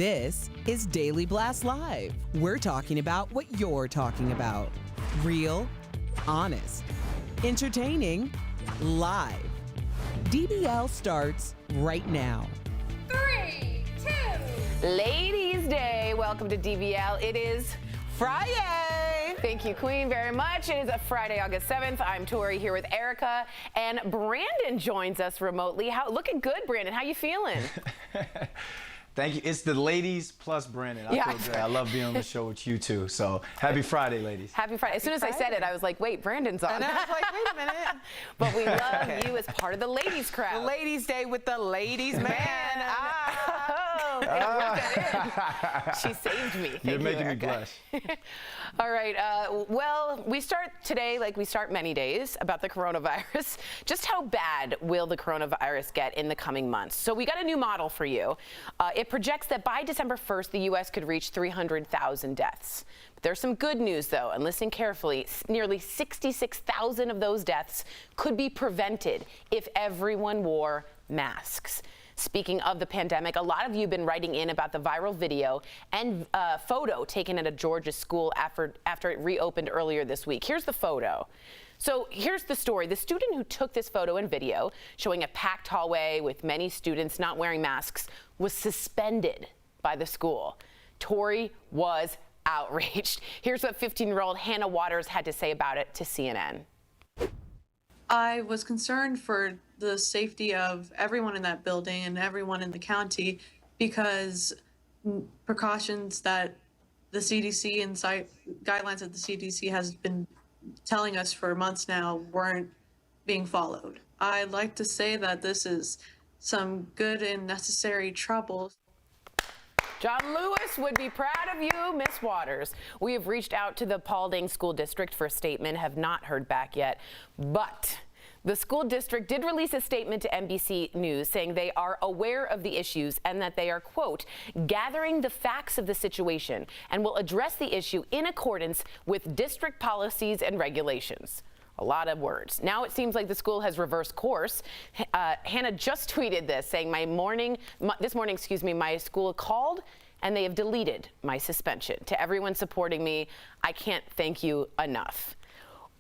This is Daily Blast Live. We're talking about what you're talking about. Real, honest, entertaining, live. DBL starts right now. 3, 2. Ladies' Day. Welcome to DBL. It is Friday. Thank you, Queen, very much. It is a Friday, August 7th. I'm Tori here with Erica, and Brandon joins us remotely. Looking good, Brandon. How you feeling? Thank you. It's the ladies plus Brandon. I feel good. I love being on the show with you two. So happy Friday, ladies. Happy Friday. As soon as I said it, I was like, wait, Brandon's on. And I was like, wait a minute. But we love you as part of the ladies crowd. The ladies' day with the ladies, man. She saved me. You're making me blush. All right. Well, we start today like we start many days about the coronavirus. Just how bad will the coronavirus get in the coming months? So we got a new model for you. It projects that by December 1st, the U.S. could reach 300,000 deaths. But there's some good news, though, and listen carefully. Nearly 66,000 of those deaths could be prevented if everyone wore masks. Speaking of the pandemic, a lot of you have been writing in about the viral video and photo taken at a Georgia school after it reopened earlier this week. Here's the photo. So here's the story. The student who took this photo and video showing a packed hallway with many students not wearing masks was suspended by the school. Tori was outraged. Here's what 15-year-old Hannah Waters had to say about it to CNN. I was concerned for the safety of everyone in that building and everyone in the county because precautions that the CDC and guidelines that the CDC has been telling us for months now weren't being followed. I'd like to say that this is some good and necessary trouble. John Lewis would be proud of you, Miss Waters. We have reached out to the Paulding School District for a statement, have not heard back yet, but the school district did release a statement to NBC News saying they are aware of the issues and that they are, quote, gathering the facts of the situation and will address the issue in accordance with district policies and regulations. A lot of words. Now it seems like the school has reversed course. Hannah just tweeted this saying this morning, my school called and they have deleted my suspension. To everyone supporting me, I can't thank you enough.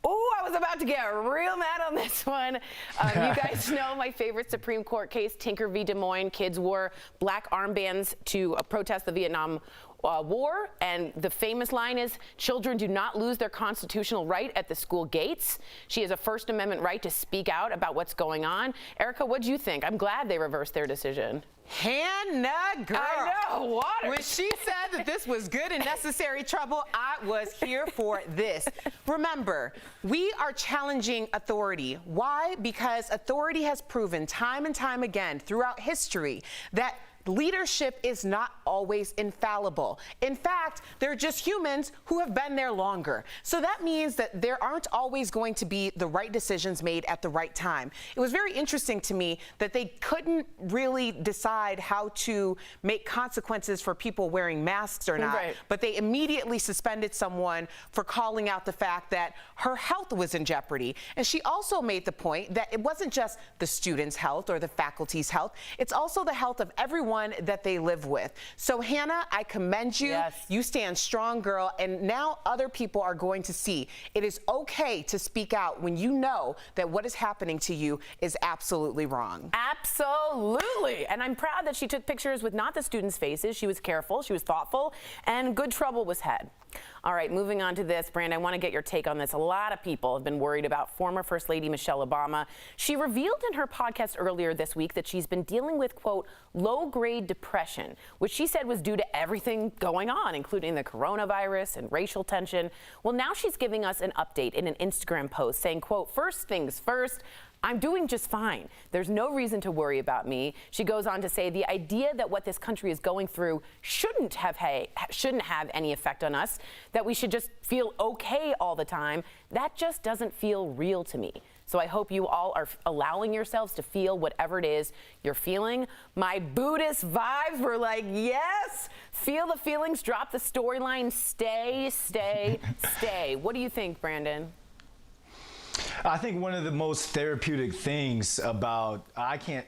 Oh, I was about to get real mad on this one. You guys know my favorite Supreme Court case, Tinker v. Des Moines. Kids wore black armbands to protest the Vietnam War, and the famous line is, children do not lose their constitutional right at the school gates. She has a First Amendment right to speak out about what's going on. Erica, what do you think? I'm glad they reversed their decision. Hannah, girl. I know, Waters. When she said that this was good and necessary trouble, I was here for this. Remember, we are challenging authority. Why? Because authority has proven time and time again throughout history that leadership is not always infallible. In fact, they're just humans who have been there longer. So that means that there aren't always going to be the right decisions made at the right time. It was very interesting to me that they couldn't really decide how to make consequences for people wearing masks or not, but they immediately suspended someone for calling out the fact that her health was in jeopardy. And she also made the point that it wasn't just the students' health or the faculty's health, it's also the health of everyone that they live with. So Hannah, I commend you. Yes. You stand strong, girl, and now other people are going to see it is okay to speak out when you know that what is happening to you is absolutely wrong. Absolutely. And I'm proud that she took pictures with not the students' faces. She was careful, she was thoughtful, and good trouble was had. All right, moving on to this, Brand, I want to get your take on this. A lot of people have been worried about former First Lady Michelle Obama. She revealed in her podcast earlier this week that she's been dealing with, quote, low-grade depression, which she said was due to everything going on, including the coronavirus and racial tension. Well, now she's giving us an update in an Instagram post saying, quote, first things first, I'm doing just fine. There's no reason to worry about me. She goes on to say the idea that what this country is going through shouldn't have any effect on us, that we should just feel okay all the time, that just doesn't feel real to me. So I hope you all are allowing yourselves to feel whatever it is you're feeling. My Buddhist vibes were like, yes, feel the feelings, drop the storyline, stay, stay, stay. What do you think, Brandon? I think one of the most therapeutic things about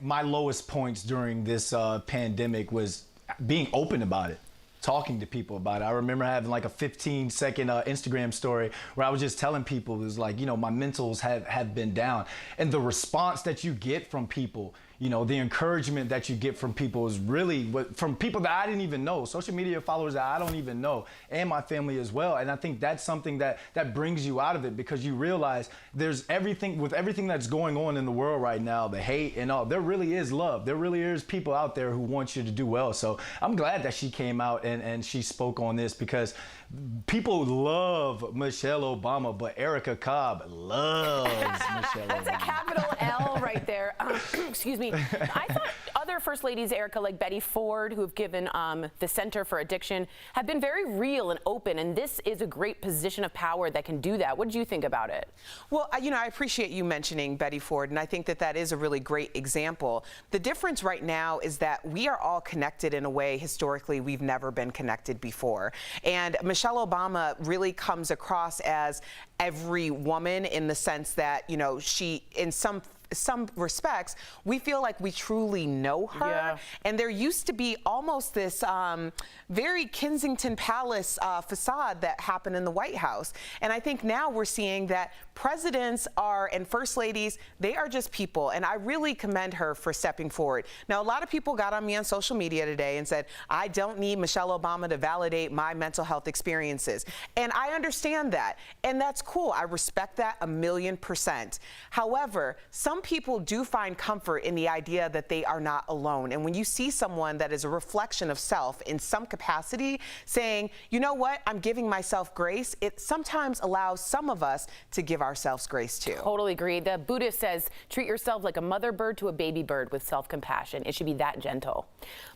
my lowest points during this pandemic was being open about it, talking to people about it. I remember having like a 15-second Instagram story where I was just telling people, it was like, you know, my mentals have been down. And the response that you get from people, you know, the encouragement that you get from people is really from people that I didn't even know, social media followers that I don't even know, and my family as well. And I think that's something that brings you out of it, because you realize there's everything that's going on in the world right now, the hate and all, there really is love. There really is people out there who want you to do well. So I'm glad that she came out and she spoke on this, because people love Michelle Obama, but Erica Cobb loves Michelle Obama. That's a capital L right there. Excuse me. I thought other First Ladies, Erica, like Betty Ford, who have given the Center for Addiction, have been very real and open, and this is a great position of power that can do that. What did you think about it? Well, you know, I appreciate you mentioning Betty Ford, and I think that is a really great example. The difference right now is that we are all connected in a way historically we've never been connected before. And Michelle Obama really comes across as every woman, in the sense that, you know, she, in some respects, we feel like we truly know her. Yeah. And there used to be almost this very Kensington Palace facade that happened in the White House. And I think now we're seeing that presidents and first ladies, they are just people. And I really commend her for stepping forward. Now, a lot of people got on me on social media today and said, I don't need Michelle Obama to validate my mental health experiences. And I understand that. And that's cool. I respect that 1,000,000%. However, some people do find comfort in the idea that they are not alone. And when you see someone that is a reflection of self in some capacity saying, you know what, I'm giving myself grace, it sometimes allows some of us to give ourselves grace too. Totally agree. The Buddhist says, treat yourself like a mother bird to a baby bird with self-compassion. It should be that gentle.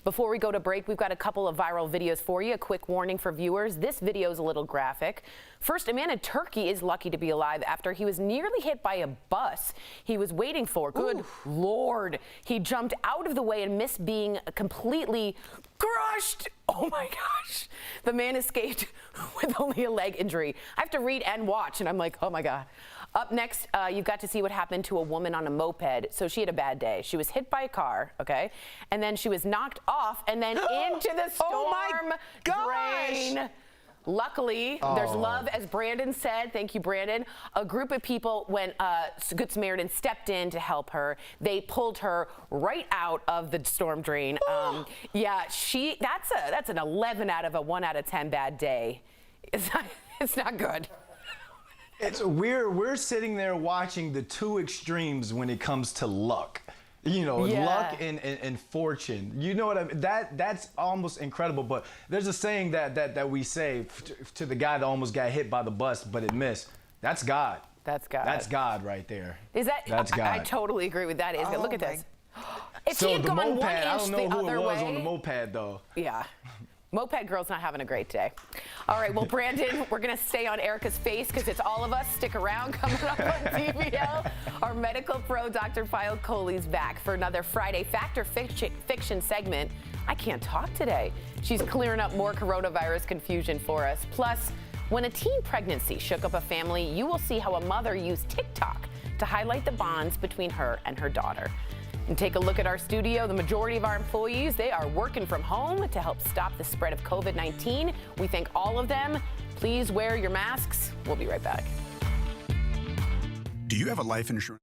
Before we go to break, we've got a couple of viral videos for you. A quick warning for viewers. This video is a little graphic. First, a man in Turkey is lucky to be alive after he was nearly hit by a bus he was waiting for. Good Lord. He jumped out of the way and missed being completely crushed. Oh my gosh. The man escaped with only a leg injury. I have to read and watch, and I'm like, oh my God. Up next, you've got to see what happened to a woman on a moped. So she had a bad day. She was hit by a car, okay? And then she was knocked off and then into the storm drain. Luckily, there's love, as Brandon said. Thank you, Brandon. A group of people, when Good Samaritan stepped in to help her, they pulled her right out of the storm drain. Yeah, that's an 11 out of a 1 out of 10 bad day. It's not good. We're sitting there watching the two extremes when it comes to luck. You know, luck and fortune. You know what I mean? That's almost incredible. But there's a saying that we say to the guy that almost got hit by the bus, but it missed. That's God. That's God. That's God right there. Is that? That's God. I totally agree with that. Look at this. If So he had the gone moped, 1 inch I don't know the who other it was way, on the moped though. Yeah. Moped girl's not having a great day. All right, well, Brandon, we're going to stay on Erica's face because it's all of us. Stick around. Coming up on DBL, our medical pro, Dr. Fayal Kohli's back for another Friday Fact or Fiction segment. I can't talk today. She's clearing up more coronavirus confusion for us. Plus, when a teen pregnancy shook up a family, you will see how a mother used TikTok to highlight the bonds between her and her daughter. And take a look at our studio. The majority of our employees, they are working from home to help stop the spread of COVID-19. We thank all of them. Please wear your masks. We'll be right back. Do you have a life insurance?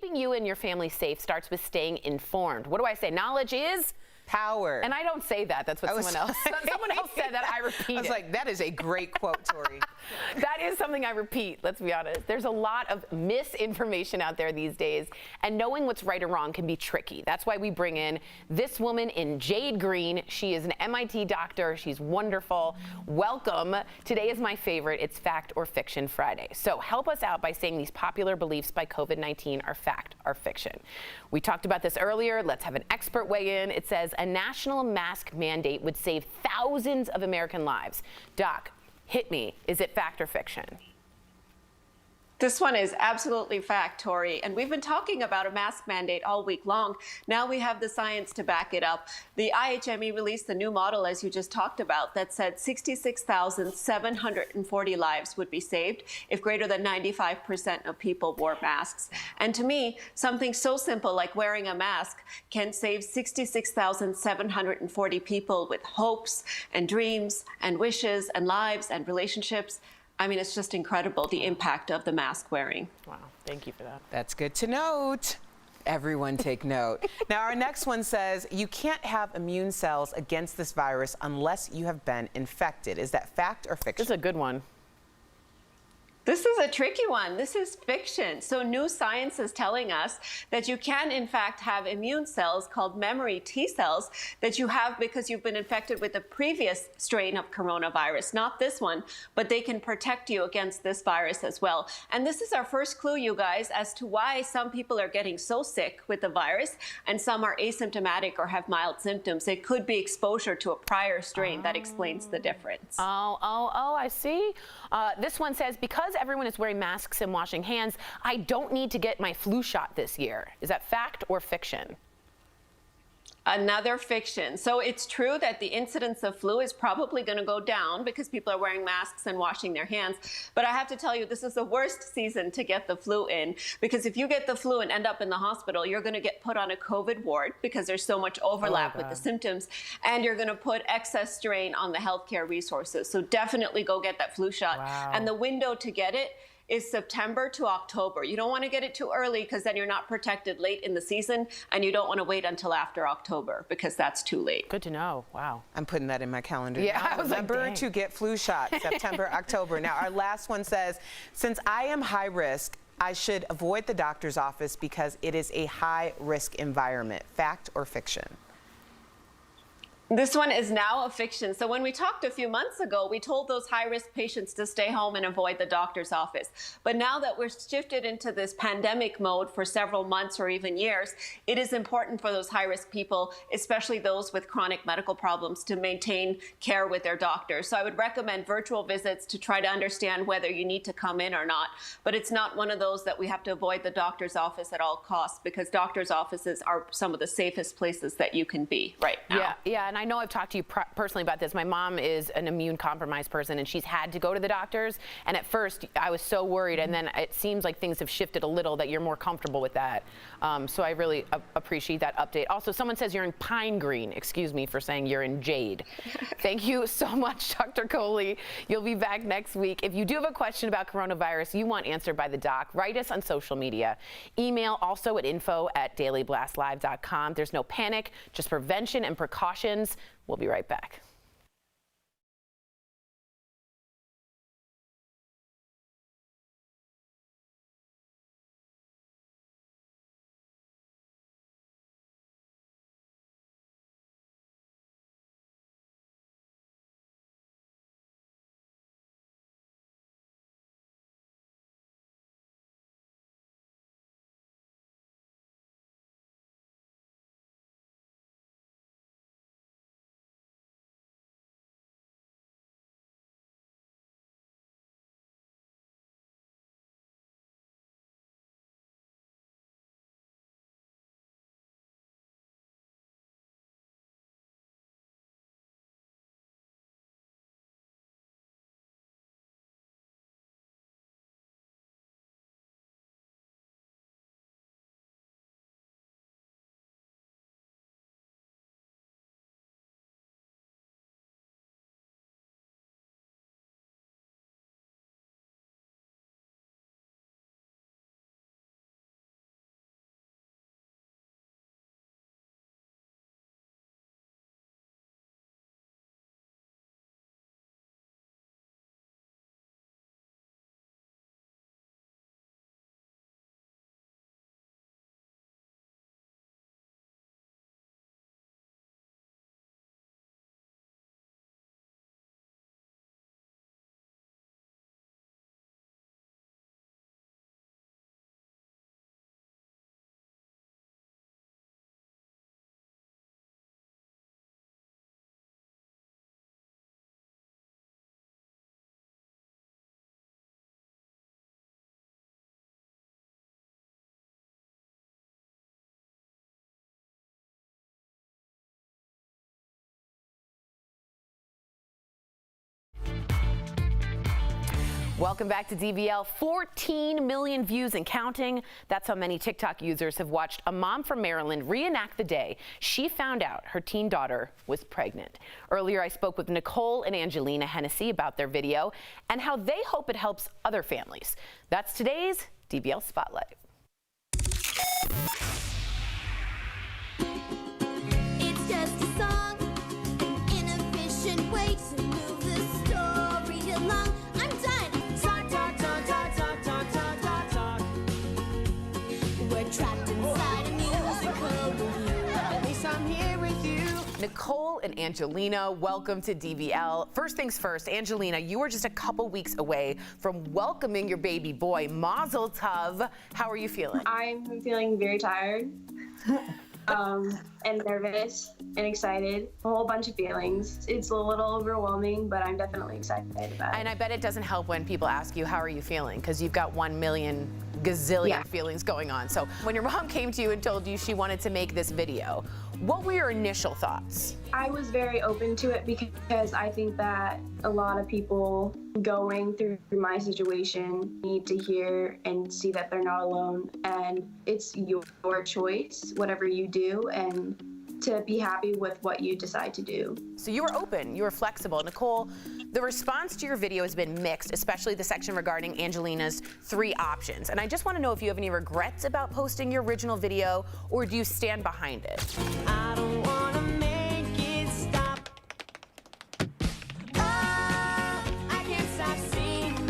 Keeping you and your family safe starts with staying informed. What do I say? Knowledge is power. And I don't say that. That's what someone else said that. I repeat it. I was like, that is a great quote, Tori. That is something I repeat, let's be honest. There's a lot of misinformation out there these days, and knowing what's right or wrong can be tricky. That's why we bring in this woman in jade green. She is an MIT doctor. She's wonderful. Welcome. Today is my favorite. It's Fact or Fiction Friday. So help us out by saying these popular beliefs by COVID-19 are fact or fiction. We talked about this earlier. Let's have an expert weigh in. It says a national mask mandate would save thousands of American lives. Doc, hit me. Is it fact or fiction? This one is absolutely fact, Tori. And we've been talking about a mask mandate all week long. Now we have the science to back it up. The IHME released a new model, as you just talked about, that said 66,740 lives would be saved if greater than 95% of people wore masks. And to me, something so simple like wearing a mask can save 66,740 people with hopes and dreams and wishes and lives and relationships. I mean, it's just incredible, the impact of the mask wearing. Wow, thank you for that. That's good to note. Everyone take note. Now, our next one says, you can't have immune cells against this virus unless you have been infected. Is that fact or fiction? This is a good one. This is a tricky one. This is fiction. So new science is telling us that you can, in fact, have immune cells called memory T cells that you have because you've been infected with a previous strain of coronavirus. Not this one, but they can protect you against this virus as well. And this is our first clue, you guys, as to why some people are getting so sick with the virus and some are asymptomatic or have mild symptoms. It could be exposure to a prior strain that explains the difference. Oh, I see. This one says, because everyone is wearing masks and washing hands, I don't need to get my flu shot this year. Is that fact or fiction? Another fiction. So it's true that the incidence of flu is probably going to go down because people are wearing masks and washing their hands. But I have to tell you, this is the worst season to get the flu in, because if you get the flu and end up in the hospital, you're going to get put on a COVID ward because there's so much overlap with the symptoms, and you're going to put excess strain on the healthcare resources. So definitely go get that flu shot. Wow. And the window to get it is September to October. You don't want to get it too early because then you're not protected late in the season, and you don't want to wait until after October because that's too late. Good to know. Wow. I'm putting that in my calendar. Yeah, now. I was like, Remember dang. to get flu shot, September, October. Now, our last one says, since I am high risk, I should avoid the doctor's office because it is a high risk environment. Fact or fiction? This one is now a fiction. So when we talked a few months ago, we told those high-risk patients to stay home and avoid the doctor's office. But now that we're shifted into this pandemic mode for several months or even years, it is important for those high-risk people, especially those with chronic medical problems, to maintain care with their doctors. So I would recommend virtual visits to try to understand whether you need to come in or not. But it's not one of those that we have to avoid the doctor's office at all costs, because doctor's offices are some of the safest places that you can be right now. Yeah, and I know I've talked to you personally about this. My mom is an immune compromised person, and she's had to go to the doctors. And at first, I was so worried, and then it seems like things have shifted a little, that you're more comfortable with that. So I really appreciate that update. Also, someone says you're in pine green. Excuse me for saying you're in jade. Thank you so much, Dr. Coley. You'll be back next week. If you do have a question about coronavirus you want answered by the doc, write us on social media. Email also at info@dailyblastlive.com. There's no panic, just prevention and precautions. We'll be right back. Welcome back to DBL. 14 million views and counting. That's how many TikTok users have watched a mom from Maryland reenact the day she found out her teen daughter was pregnant. Earlier, I spoke with Nicole and Angelina Hennessy about their video and how they hope it helps other families. That's today's DBL Spotlight. It's just a song, an inefficient way to move the story along. I'm done. Talk. We're trapped inside a musical. At least I'm here with you. Nicole and Angelina, welcome to DBL. First things first, Angelina, you are just a couple weeks away from welcoming your baby boy, Mazel Tov. How are you feeling? I'm feeling very tired and nervous and excited. A whole bunch of feelings. It's a little overwhelming, but I'm definitely excited about it. And I bet it doesn't help when people ask you, how are you feeling? Because you've got 1 million gazillion feelings going on. So when your mom came to you and told you she wanted to make this video, what were your initial thoughts? I was very open to it because I think that a lot of people going through my situation need to hear and see that they're not alone. And it's your choice, whatever you do, and to be happy with what you decide to do. So you were open, you were flexible. Nicole, the response to your video has been mixed, especially the section regarding Angelina's 3 options. And I just want to know if you have any regrets about posting your original video, or do you stand behind it? I don't wanna make it stop. Oh, I can't stop singing.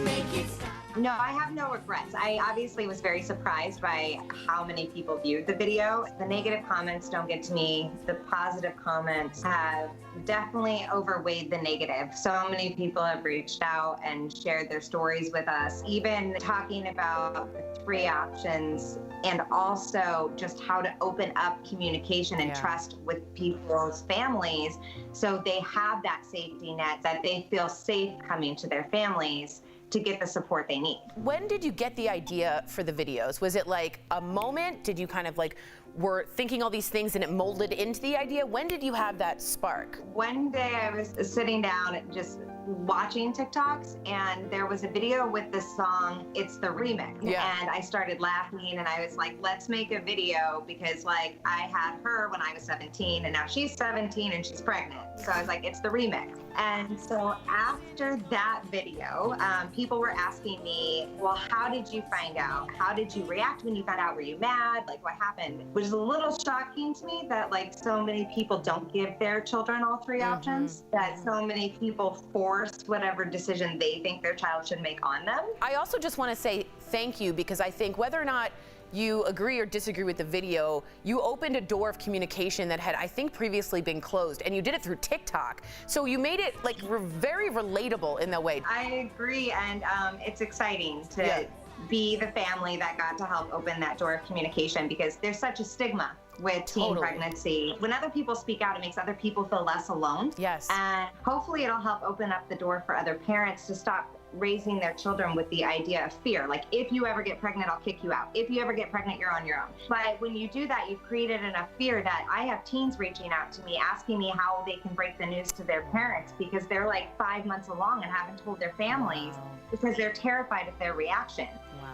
Make it stop. No, I have no regrets. I obviously was very surprised by how many people viewed the video. The negative comments don't get to me. The positive comments have definitely overweighed the negative. So many people have reached out and shared their stories with us, even talking about the 3 options and also just how to open up communication and trust with people's families so they have that safety net, that they feel safe coming to their families to get the support they need. When did you get the idea for the videos? Was it like a moment? Did you kind of like were thinking all these things and it molded into the idea? When did you have that spark? One day I was sitting down just watching TikToks and there was a video with the song It's the Remix. And I started laughing and I was like, let's make a video because like I had her when I was 17 and now she's 17 and she's pregnant. So I was like, it's the remix. And so after that video, people were asking me, well, how did you find out? How did you react when you found out? Were you mad? Like what happened? Which is a little shocking to me that like so many people don't give their children all 3 options, that so many people force whatever decision they think their child should make on them. I also just want to say thank you because I think whether or not you agree or disagree with the video, you opened a door of communication that had, I think, previously been closed, and you did it through TikTok. So you made it like very relatable in that way. I agree, and it's exciting to be the family that got to help open that door of communication because there's such a stigma with teen pregnancy. When other people speak out, it makes other people feel less alone. Yes. And hopefully it'll help open up the door for other parents to stop raising their children with the idea of fear. Like, if you ever get pregnant, I'll kick you out. If you ever get pregnant, you're on your own. But when you do that, you've created enough fear that I have teens reaching out to me, asking me how they can break the news to their parents because they're like 5 months along and haven't told their families because they're terrified of their reaction.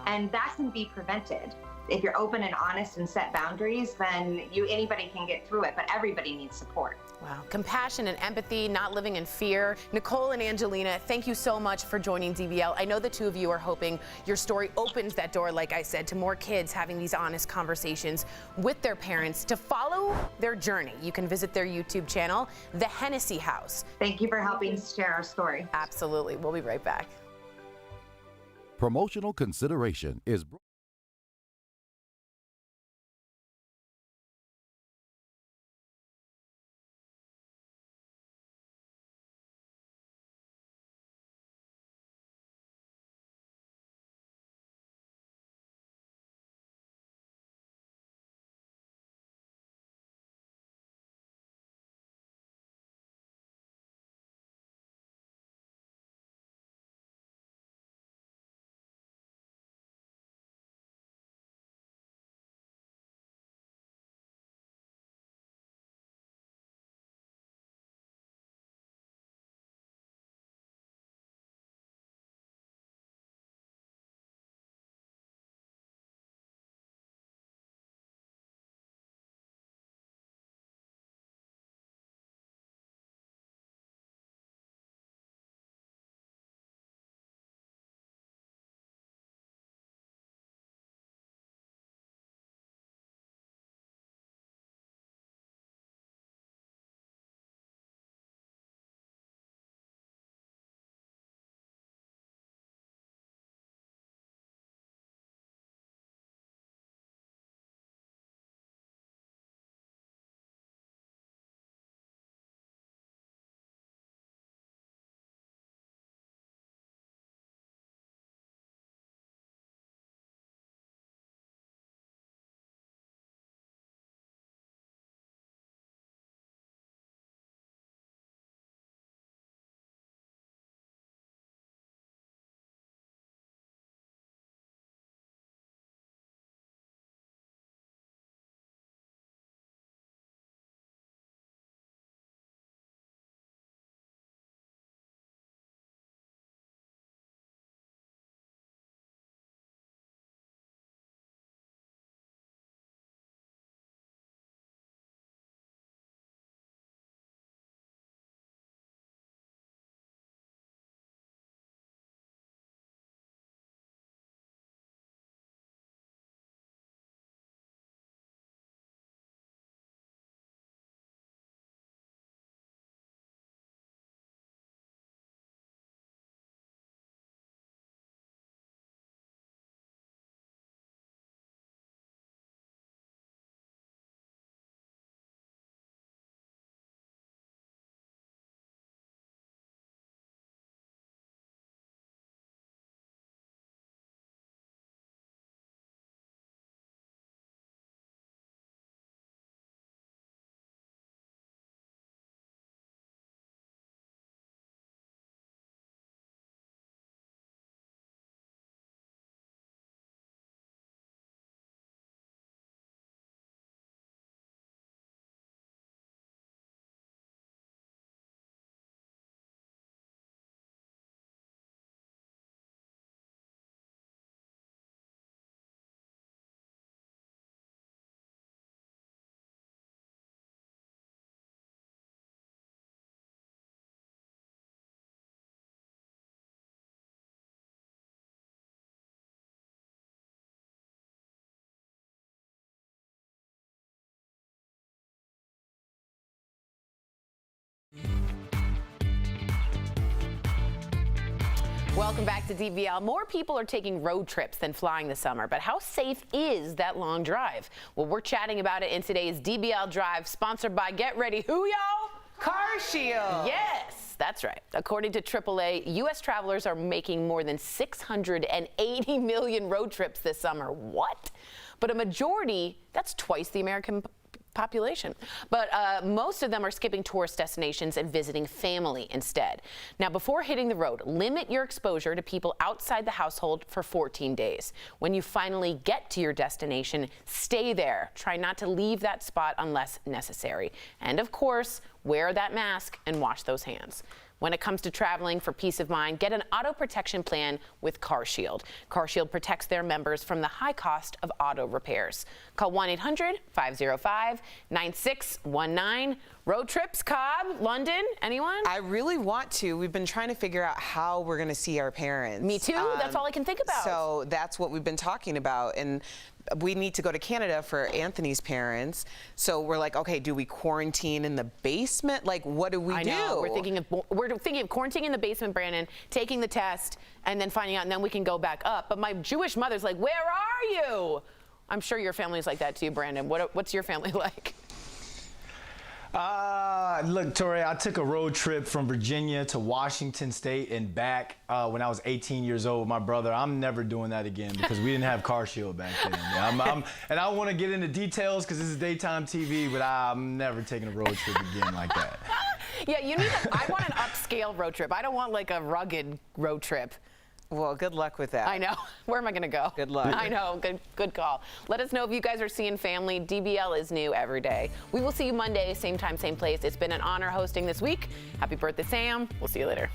And that can be prevented. If you're open and honest and set boundaries, then anybody can get through it, but everybody needs support. Wow. Compassion and empathy, not living in fear. Nicole and Angelina, thank you so much for joining DBL. I know the 2 of you are hoping your story opens that door, like I said, to more kids having these honest conversations with their parents. To follow their journey, you can visit their YouTube channel, The Hennessy House. Thank you for helping share our story. Absolutely. We'll be right back. Promotional consideration is Welcome back to DBL. More people are taking road trips than flying this summer, but how safe is that long drive? Well, we're chatting about it in today's DBL Drive, sponsored by, get ready, who y'all? CarShield. Yes, that's right. According to AAA, U.S. travelers are making more than 680 million road trips this summer. What? But a majority, that's twice the American population. But most of them are skipping tourist destinations and visiting family instead. Now, before hitting the road, limit your exposure to people outside the household for 14 days. When you finally get to your destination, stay there. Try not to leave that spot unless necessary. And of course, wear that mask and wash those hands. When it comes to traveling for peace of mind, get an auto protection plan with CarShield. CarShield protects their members from the high cost of auto repairs. Call 1-800-505-9619. Road trips, Cobb, London, anyone? I really want to. We've been trying to figure out how we're going to see our parents. Me too. That's all I can think about. So that's what we've been talking about. And we need to go to Canada for Anthony's parents. So we're like, okay, do we quarantine in the basement? Like, what do we do? I know. We're thinking of quarantining in the basement, Brandon, taking the test, and then finding out, and then we can go back up. But my Jewish mother's like, where are you? I'm sure your family's like that too, Brandon. What's your family like? Look, Tori, I took a road trip from Virginia to Washington State and back when I was 18 years old with my brother. I'm never doing that again because we didn't have CarShield back then. Yeah, and I want to get into details because this is daytime TV, but I'm never taking a road trip again like that. Yeah, I want an upscale road trip. I don't want like a rugged road trip. Well, good luck with that. I know. Where am I going to go? Good luck. I know. Good call. Let us know if you guys are seeing family. DBL is new every day. We will see you Monday, same time, same place. It's been an honor hosting this week. Happy birthday, Sam. We'll see you later.